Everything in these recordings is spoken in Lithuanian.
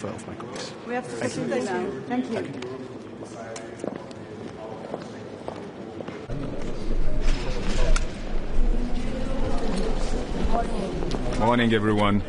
Of my colleagues. We have to second this now. Thank you. Morning, everyone.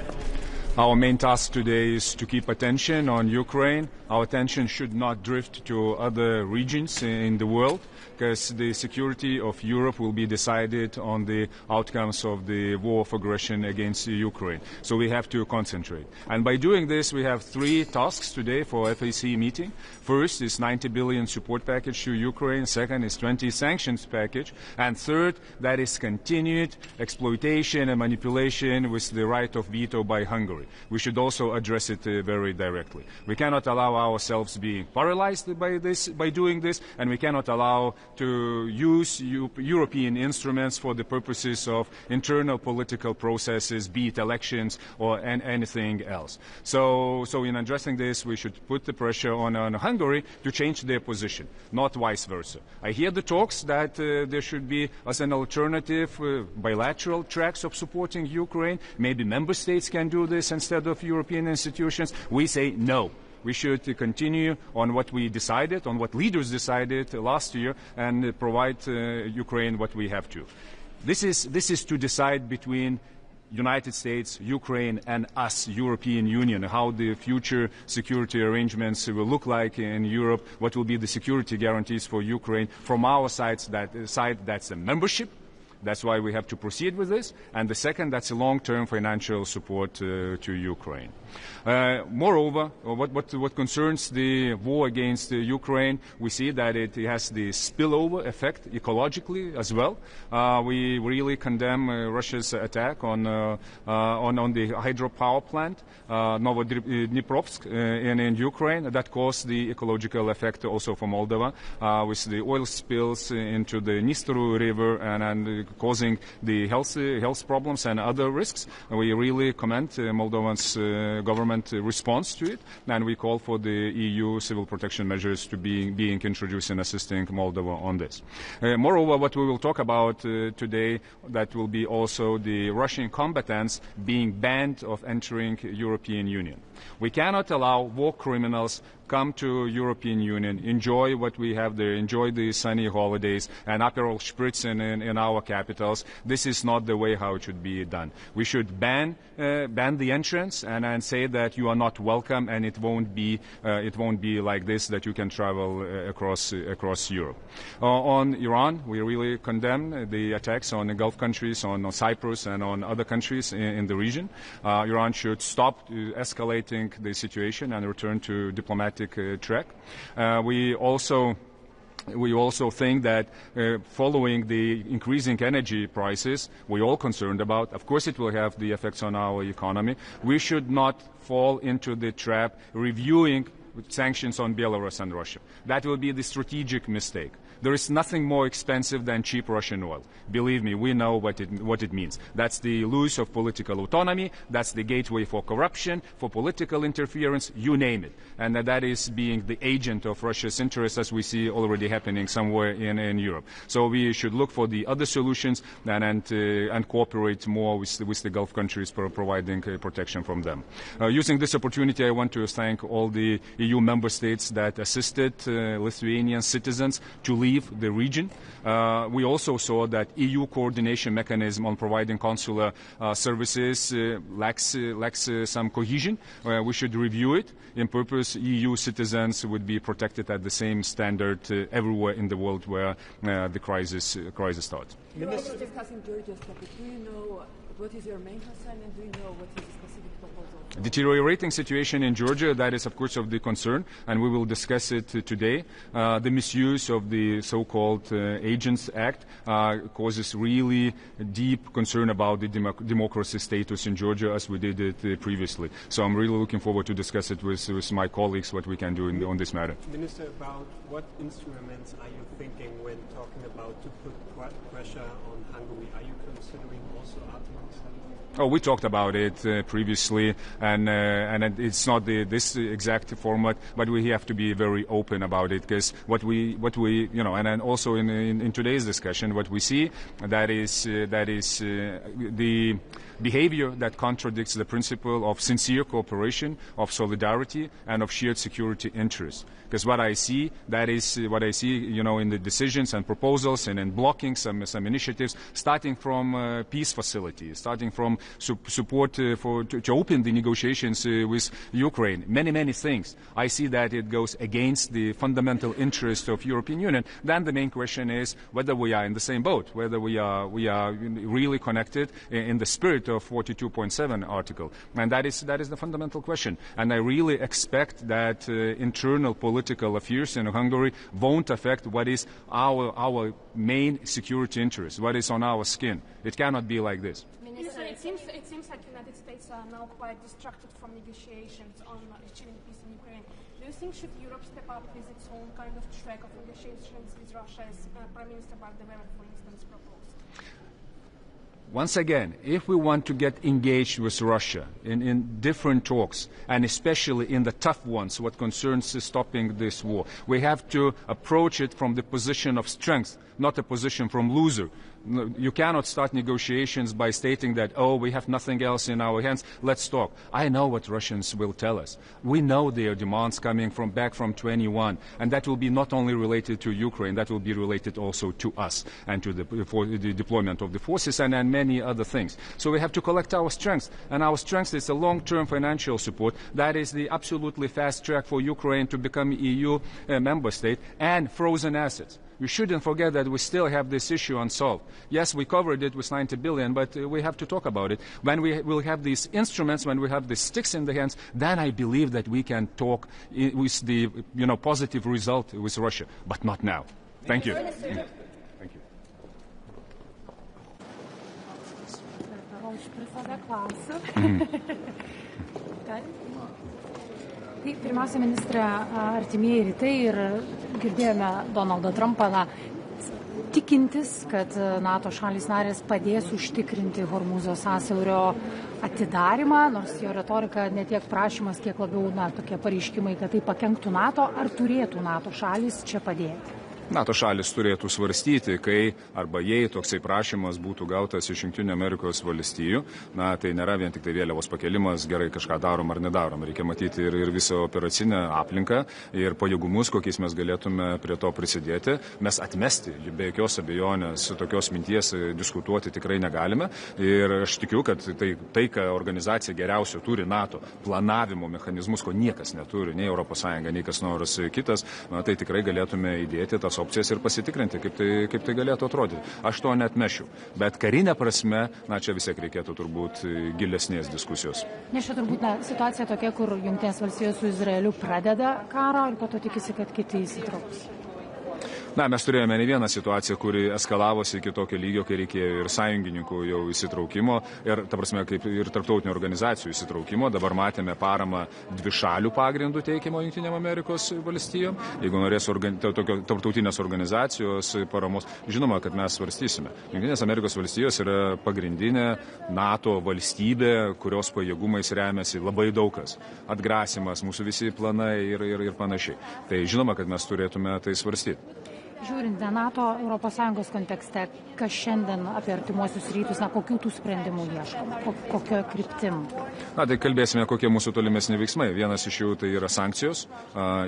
Our main task today is to keep attention on Ukraine. Our attention should not drift to other regions in the world, because the security of Europe will be decided on the outcomes of the war of aggression against Ukraine. So we have to concentrate. And by doing this, we have three tasks today for FAC meeting. First is 90 billion support package to Ukraine. Second is 20 sanctions package. And third, that is continued exploitation and manipulation with the right of veto by Hungary. We should also address it very directly. We cannot allow ourselves being paralyzed by doing this, and we cannot allow to use European instruments for the purposes of internal political processes, be it elections or anything else. So in addressing this, we should put the pressure on Hungary to change their position, not vice versa. I hear the talks that there should be, as an alternative, bilateral tracks of supporting Ukraine. Maybe member states can do this instead of European institutions. We say no. We should continue on what we decided, on what leaders decided last year, and provide Ukraine what we have to. This is to decide between United States, Ukraine, and us, European Union, how the future security arrangements will look like in Europe, what will be the security guarantees for Ukraine. From our side, that's a membership. That's why we have to proceed with this. And the second, that's a long-term financial support to Ukraine. Moreover, what concerns the war against Ukraine, we see that it has the spillover effect ecologically as well. We really condemn Russia's attack on the hydropower plant, Novodniprovsk in Ukraine. That caused the ecological effect also for Moldova, with the oil spills into the Dnistru River and causing the health problems and other risks. We really commend Moldovan's government response to it, and we call for the EU civil protection measures to being introduced in assisting Moldova on this. Moreover, what we will talk about today, that will be also the Russian combatants being banned of entering European Union. We cannot allow war criminals come to European Union, enjoy what we have there, enjoy the sunny holidays and Aperol Spritz in our capitals. This is not the way how it should be done. We should ban the entrance and say that you are not welcome, and it won't be like this, that you can travel across Europe. On Iran, we really condemn the attacks on the Gulf countries, on Cyprus and on other countries in the region. Iran should stop escalating the situation and return to diplomatic track. We also think that following the increasing energy prices, we're all concerned about, of course it will have the effects on our economy. We should not fall into the trap reviewing sanctions on Belarus and Russia. That will be the strategic mistake. There is nothing more expensive than cheap Russian oil. Believe me, we know what it means. That's the loss of political autonomy. That's the gateway for corruption, for political interference, you name it. And that is being the agent of Russia's interests, as we see already happening somewhere in Europe. So we should look for the other solutions and cooperate more with the Gulf countries for providing protection from them. Using this opportunity, I want to thank all the EU member states that assisted Lithuanian citizens to leave the region. We also saw that EU coordination mechanism on providing consular services lacks some cohesion. We should review it. In purpose, EU citizens would be protected at the same standard everywhere in the world where the crisis starts. You're also discussing Georgia's topic. Do you know what is your main concern, and do you know what is the specific proposal? Deteriorating situation in Georgia, that is of course of the concern, and we will discuss it today. The misuse of the so-called Agents Act causes really deep concern about the democracy status in Georgia, as we did it previously. So I'm really looking forward to discuss it with my colleagues, what we can do on this matter. Minister, about what instruments are you thinking when talking about to put pressure on Hungary? Are you considering also Article 7? Oh, we talked about it previously, and it's not this exact format, but we have to be very open about it, because what we and then also in today's discussion, what we see that is the behavior that contradicts the principle of sincere cooperation, of solidarity, and of shared security interests. Because what I see, in the decisions and proposals and in blocking some initiatives, starting from peace facilities, starting from support to open the negotiations with Ukraine, many things. I see that it goes against the fundamental interest of European Union. Then the main question is whether we are in the same boat, whether we are really connected in the spirit of 42.7 article. And that is the fundamental question. And I really expect that internal political affairs in Hungary won't affect what is our main security interest, what is on our skin. It cannot be like this. Minister, it seems like the United States are now quite distracted from negotiations on achieving peace in Ukraine. Do you think should Europe step up with its own kind of track of negotiations with Russia, as Prime Minister Bardeveer, for instance, proposed? Once again, if we want to get engaged with Russia in different talks, and especially in the tough ones, what concerns stopping this war, we have to approach it from the position of strength, not a position from loser. You cannot start negotiations by stating that, we have nothing else in our hands, let's talk. I know what Russians will tell us. We know their demands coming back from 21, and that will be not only related to Ukraine, that will be related also to us and to the deployment of the forces and many other things. So we have to collect our strength, and our strength is a long-term financial support. That is the absolutely fast track for Ukraine to become EU member state, and frozen assets. We shouldn't forget that we still have this issue unsolved. Yes, we covered it with 90 billion, but we have to talk about it. When we will have these instruments, when we have the sticks in the hands, then I believe that we can talk with the positive result with Russia, but not now. Thank you. Thank you. Tai pirmiausia, ministrė, artimieji rytai ir girdėjome Donaldą Trumpą tikintis, kad NATO šalys narės padės užtikrinti Hormūzo sąsiaurio atidarimą, nors jo retorika ne tiek prašymas, kiek labiau tokie pareiškimai, kad tai pakenktų NATO, ar turėtų NATO šalys čia padėti? NATO šalis turėtų svarstyti, kai arba jei toksai prašymas būtų gautas iš Jungtinių Amerikos valstijų, tai nėra vien tik tai vėliavos pakelimas, gerai kažką darom ar nedarom. Reikia matyti ir visą operacinę aplinką ir pajėgumus, kokiais mes galėtume prie to prisidėti. Mes atmesti, be jokios abejonės, tokios minties diskutuoti tikrai negalime. Ir aš tikiu, kad tai ką organizacija geriausio turi NATO, planavimo mechanizmus, ko niekas neturi, nei ES, nei kas nors kitas, tai tikrai galėtume įdėti tas opcijas ir pasitikrinti, kaip tai galėtų atrodyti. Aš to neatmešiu. Bet karinė prasme, čia vis tiek reikėtų turbūt gilesnės diskusijos. Nes čia turbūt situacija tokia, kur Jungtinės valstijos su Izraeliu pradeda karą ir po to tikisi, kad kiti įsitrauks. Mes turėjome ne vieną situaciją, kuri eskalavosi iki tokio lygio, kai reikėjo ir sąjungininkų jau įsitraukimo, ir, kaip ir tarptautinių organizacijų įsitraukimo. Dabar matėme paramą dvišalių pagrindų teikimo Jungtinėm Amerikos valstijom. Jeigu norės tarptautinės organizacijos paramos, žinoma, kad mes svarstysime. Jungtinės Amerikos valstijos yra pagrindinė NATO valstybė, kurios pajėgumais remiasi labai daug kas. Atgrasimas, mūsų visi planai ir panašiai. Tai žinoma, kad mes turėtume tai svarstyti. Žiūrint ne NATO, ES kontekste, kas šiandien apie artimuosius rytus, kokių tų sprendimų ieškoma, kokio kryptim? Tai kalbėsime, kokie mūsų tolimesni veiksmai. Vienas iš jų tai yra sankcijos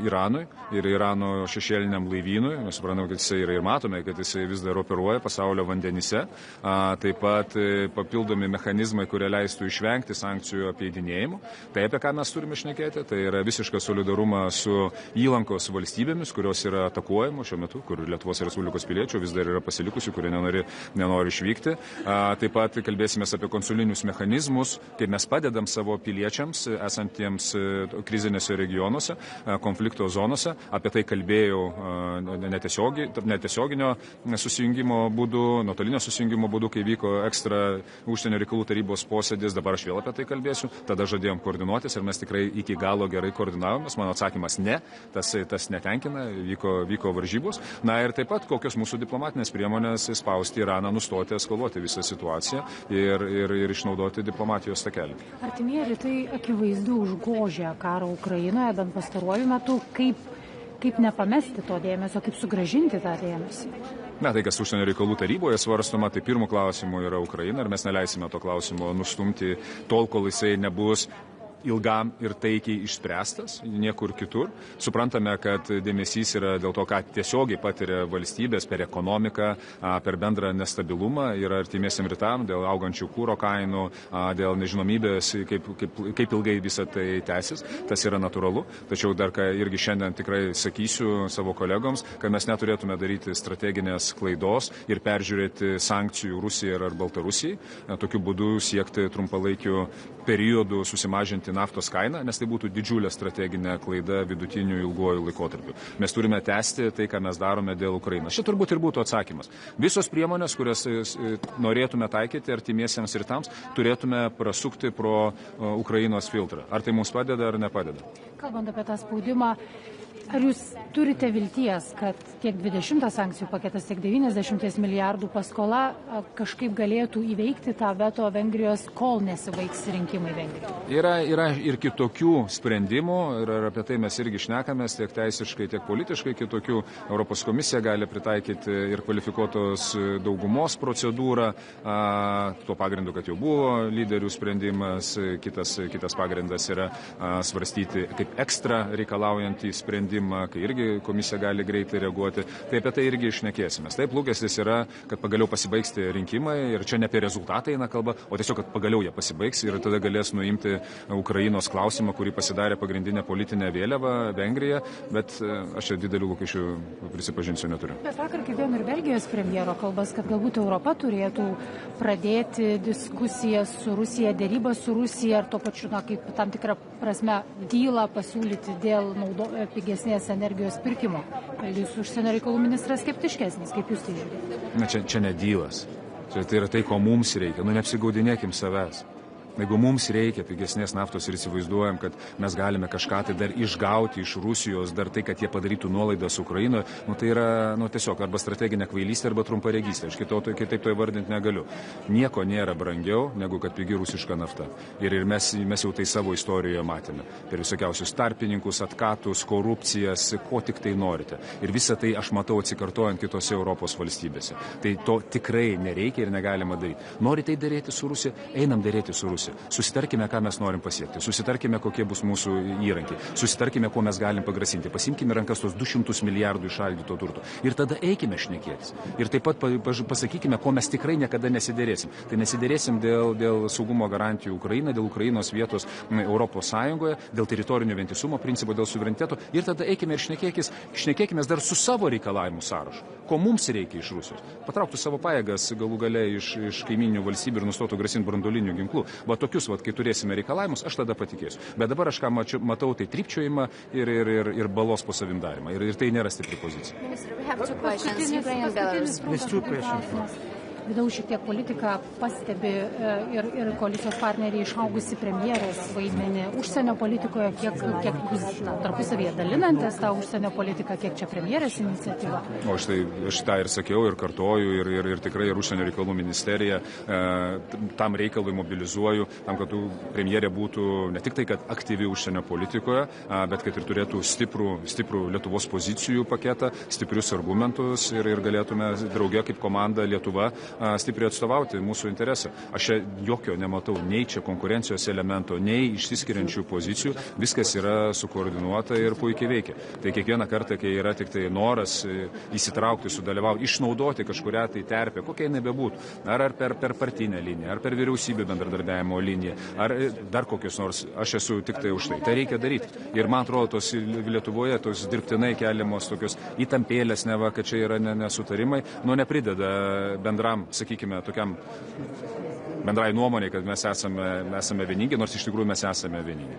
Iranui ir Irano šešėliniam laivynui. Mes suprantame, kad jisai yra ir matome, kad jisai vis dar operuoja pasaulio vandenyse. Taip pat papildomi mechanizmai, kurie leistų išvengti sankcijų apeidinėjimų. Tai apie ką mes turime šnekėti, tai yra visiškas solidarumas su įlankos valstybėmis, kurios yra atakuojamos šiuo metu, kur Lietuvos Respublikos piliečių vis dar yra pasilikusių, kurie nenori išvykti. Taip pat kalbėsime apie konsulinius mechanizmus, kaip mes padedam savo piliečiams esantiems krizinėse regionuose, konflikto zonose. Apie tai kalbėjau netiesioginio susijungimo būdu, nuotolinio susijungimo būdu, kai vyko ekstra užsienio reikalų tarybos posėdis. Dabar aš vėl apie tai kalbėsiu. Tada žadėjom koordinuotis ir mes tikrai iki galo gerai koordinavomės. Mano atsakymas ne, tas netenkina, vyko varžybos. Ir taip pat kokios mūsų diplomatinės priemonės spausti Iraną nustoti eskaluoti visą situaciją ir išnaudoti diplomatijos takelį. Artimieji rytai akivaizdu užgožia karą Ukrainoje, bent pastaruoju metu. Kaip kaip nepamesti to dėmesio, kaip sugrąžinti tą dėmesį? Na, tai kas užsienio reikalų taryboje svarstoma, tai pirmų klausimų yra Ukraina ir mes neleisime to klausimo nustumti tol, kol jisai nebus ilgam ir taikiai išspręstas, niekur kitur. Suprantame, kad dėmesys yra dėl to, ką tiesiogiai patiria valstybės per ekonomiką, per bendrą nestabilumą ir artimiesiam rytam, dėl augančių kūro kainų, dėl nežinomybės, kaip ilgai visą tai tęsis. Tas yra natūralu. Tačiau dar ką irgi šiandien tikrai sakysiu savo kolegoms, kad mes neturėtume daryti strateginės klaidos ir peržiūrėti sankcijų Rusijai ar Baltarusijai. Tokiu būdu siekti trumpalaikių periodų susimažinti naftos kainą, nes tai būtų didžiulė strateginė klaida vidutiniu ilguoju laikotarpiu. Mes turime tęsti tai, ką mes darome dėl Ukrainos. Šia turbūt ir būtų atsakymas. Visos priemonės, kurias norėtume taikyti artimiesiems rytams, turėtume prasukti pro Ukrainos filtrą. Ar tai mums padeda ar nepadeda? Kalbant apie tą spaudimą, ar jūs turite vilties, kad tiek 20 sankcijų paketas, tiek 90 milijardų paskola kažkaip galėtų įveikti tą veto Vengrijos, kol nesibaigs rinkimai Vengrijoje? Yra ir kitokių sprendimų, ir apie tai mes irgi šnekamės, tiek teisiškai, tiek politiškai kitokių. Europos komisija gali pritaikyti ir kvalifikuotos daugumos procedūrą, tuo pagrindu, kad jau buvo lyderių sprendimas, kitas pagrindas yra svarstyti kaip ekstra reikalaujantį sprendimą, kai irgi komisija gali greitai reaguoti. Tai apie tai irgi išnekėsime. Taip, lūkestis yra, kad pagaliau pasibaigs rinkimai ir čia ne apie rezultatą eina kalba, o tiesiog, kad pagaliau jie pasibaigs ir tada galės nuimti Ukrainos klausimą, kurį pasidarė pagrindinė politinė vėliava Vengrija, bet aš čia didelių lūkesčių, prisipažinsiu, neturiu. Bet vakar girdėjome ir Belgijos premjero kalbas, kad galbūt Europa turėtų pradėti diskusiją su Rusija, dėrybas su Rusija ir tuo pačiu, kaip tam tikrą prasme, dylą pasiūlyti dėl pigesnės energijos pirkimo. Jūsų užsienio reikalų ministras skeptiškesnis, kaip jūs tai žiūrite? Čia ne dylas. Tai yra tai, ko mums reikia. Neapsigaudinėkim savęs. Jeigu mums reikia pigesnės naftos ir įsivaizduojam, kad mes galime kažką tai dar išgauti iš Rusijos, dar tai, kad jie padarytų nuolaidas Ukrainoje, tai yra tiesiog arba strateginė kvailystė, arba trumparegystė. Aš kitaip to įvardinti negaliu. Nieko nėra brangiau, negu kad pigi rusiška nafta. Ir mes jau tai savo istorijoje matėme. Per visokiausius tarpininkus, atkatus, korupcijas, ko tik tai norite. Ir visą tai aš matau atsikartojant kitose Europos valstybėse. Tai to tikrai nereikia ir negalima daryti. Nori tai daryti su Rusija, einam daryti su Rusija. Susitarkime, ką mes norim pasiekti. Susitarkime, kokie bus mūsų įrankiai. Susitarkime, kuo mes galim pagrasinti. Pasimkime rankas tos 200 milijardų išaldyto turto. Ir tada eikime šnekėtis. Ir taip pat pasakykime, ko mes tikrai niekada nesiderėsim. Tai nesiderėsim dėl saugumo garantijų Ukrainai, dėl Ukrainos vietos Europos Sąjungoje, dėl teritorinio vientisumo principo, dėl suvereniteto. Ir tada eikime ir šnekėkime dar su savo reikalavimų sąrašu. Ko mums reikia iš Rusijos? Patrauktų savo pajėgas galų gale iš kaiminių valstybių ir nustotų grasinti branduolinių ginklų. Tokius, kai turėsime reikalavimus, aš tada patikėsiu. Bet dabar aš ką matau, tai trypčiojimą ir balos po savim darimą. Ir tai nėra stipri pozicija. Minister, we have two questions. Ukraine and Belarus. Vidaus šiek tiek politika pastebi ir koalicijos partneriai išaugusi premjerės vaidmenį užsienio politikoje, kiek jūs tarpusavyje dalinantis tą užsienio politiką, kiek čia premjerės iniciatyva? O aš tą ir sakiau, ir kartoju, ir tikrai ir užsienio reikalų ministerija tam reikalui mobilizuoju, tam, kad premjerė būtų ne tik tai, kad aktyvi užsienio politikoje, bet kad ir turėtų stiprų Lietuvos pozicijų paketą, stiprius argumentus ir galėtume drauge kaip komanda Lietuva stipriai atstovauti mūsų interesą. Aš čia jokio nematau nei čia konkurencijos elemento, nei išsiskiriančių pozicijų. Viskas yra sukoordinuota ir puikiai veikia. Tai kiekvieną kartą, kai yra tik tai noras įsitraukti, sudalyvauti, išnaudoti kažkurią tai terpę, kokia jinai bebūtų, ar per partinę liniją, ar per vyriausybę bendradarbiavimo liniją, ar dar kokius nors, aš esu tik tai už tai. Tai reikia daryti. Ir man atrodo, tos Lietuvoje tos dirbtinai keliamos tokios įtampėlės, neva, kad čia yra nesutarimai, neprideda bendram, sakykime, tokiam bendrai nuomonė, kad mes esame vieningi, nors iš tikrųjų mes esame vieningi.